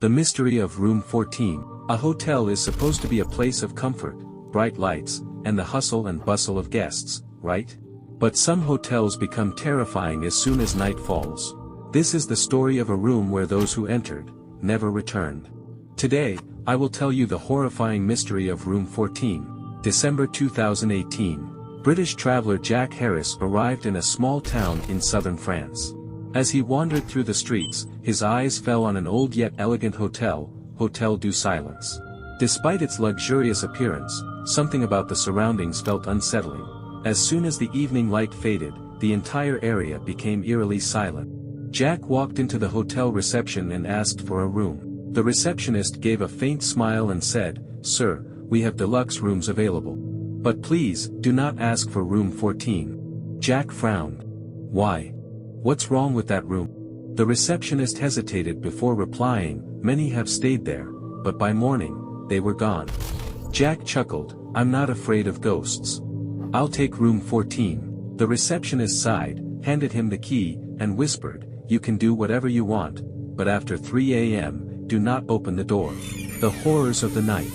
The mystery of room 14. A hotel is supposed to be a place of comfort, bright lights, and the hustle and bustle of guests, right? But some hotels become terrifying as soon as night falls. This is the story of a room where those who entered never returned. Today, I will tell you the horrifying mystery of room 14. December 2018. British traveler Jack Harris arrived in a small town in southern France. As he wandered through the streets, his eyes fell on an old yet elegant hotel, Hotel du Silence. Despite its luxurious appearance, something about the surroundings felt unsettling. As soon as the evening light faded, the entire area became eerily silent. Jack walked into the hotel reception and asked for a room. The receptionist gave a faint smile and said, "Sir, we have deluxe rooms available. But please, do not ask for room 14. Jack frowned. "Why? What's wrong with that room?" The receptionist hesitated before replying, "Many have stayed there, but by morning, they were gone." Jack chuckled, "I'm not afraid of ghosts. I'll take room 14. The receptionist sighed, handed him the key, and whispered, "You can do whatever you want, but after 3 a.m., do not open the door." The horrors of the night.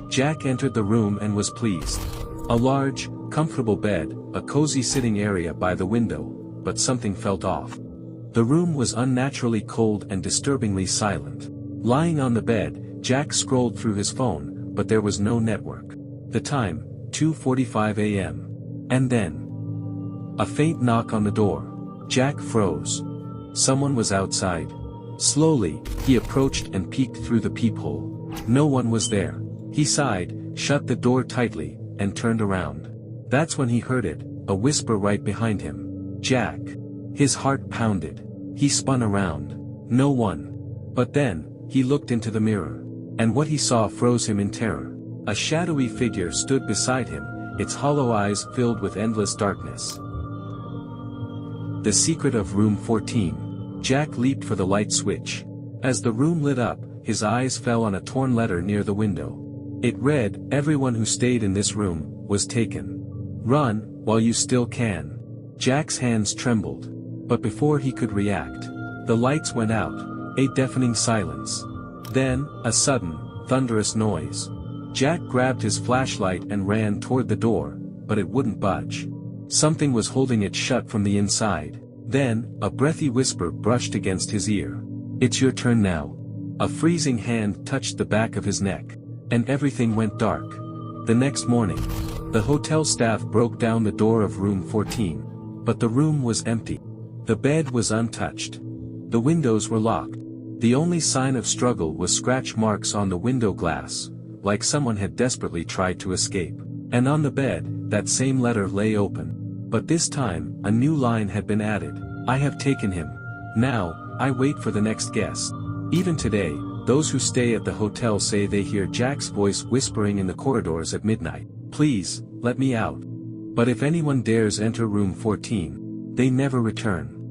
Jack entered the room and was pleased. A large, comfortable bed, a cozy sitting area by the window, but something felt off. The room was unnaturally cold and disturbingly silent. Lying on the bed, Jack scrolled through his phone, but there was no network. The time, 2:45 a.m. And then, a faint knock on the door. Jack froze. Someone was outside. Slowly, he approached and peeked through the peephole. No one was there. He sighed, shut the door tightly, and turned around. That's when he heard it, a whisper right behind him. "Jack." His heart pounded. He spun around. No one. But then, he looked into the mirror. And what he saw froze him in terror. A shadowy figure stood beside him, its hollow eyes filled with endless darkness. The secret of room 14. Jack leaped for the light switch. As the room lit up, his eyes fell on a torn letter near the window. It read, "Everyone who stayed in this room was taken. Run, while you still can." Jack's hands trembled. But before he could react, the lights went out, a deafening silence. Then, a sudden, thunderous noise. Jack grabbed his flashlight and ran toward the door, but it wouldn't budge. Something was holding it shut from the inside. Then, a breathy whisper brushed against his ear. "It's your turn now." A freezing hand touched the back of his neck. And everything went dark. The next morning, the hotel staff broke down the door of room 14. But the room was empty. The bed was untouched. The windows were locked. The only sign of struggle was scratch marks on the window glass, like someone had desperately tried to escape. And on the bed, that same letter lay open. But this time, a new line had been added. "I have taken him. Now, I wait for the next guest." Even today, those who stay at the hotel say they hear Jack's voice whispering in the corridors at midnight, "Please, let me out." But if anyone dares enter room 14, they never return.